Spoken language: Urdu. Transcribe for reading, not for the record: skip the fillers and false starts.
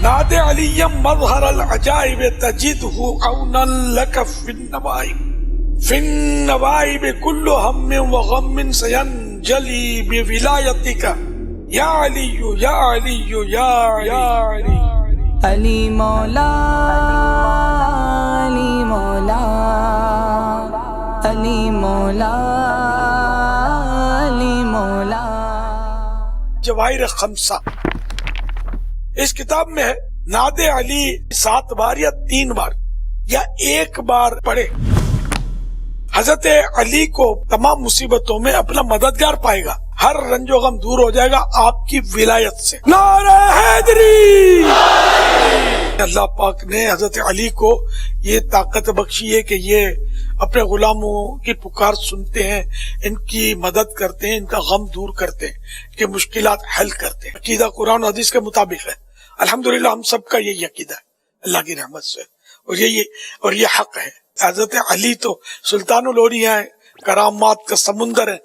ناد علی مظہر العجائب تجدہ عونا لک فی النوائب کل ہم وغم سینجلی بولایتک یا علی یا علی یا علی علی مولا علی مولا علی مولا علی مولا۔ جواہر خمسہ اس کتاب میں ہے ناد علی 7 بار یا 3 بار یا 1 بار پڑھے حضرت علی کو تمام مصیبتوں میں اپنا مددگار پائے گا، ہر رنج و غم دور ہو جائے گا آپ کی ولایت سے۔ نعرہ حیدری! اللہ پاک نے حضرت علی کو یہ طاقت بخشی ہے کہ یہ اپنے غلاموں کی پکار سنتے ہیں، ان کی مدد کرتے ہیں، ان کا غم دور کرتے ہیں، ان کی مشکلات حل کرتے ہیں۔ عقیدہ قرآن و حدیث کے مطابق ہے، الحمدللہ ہم سب کا یہی عقیدہ ہے اللہ کی رحمت سے، اور یہ حق ہے۔ حضرت علی تو سلطان الاولیاء ہیں، کرامات کا سمندر ہے۔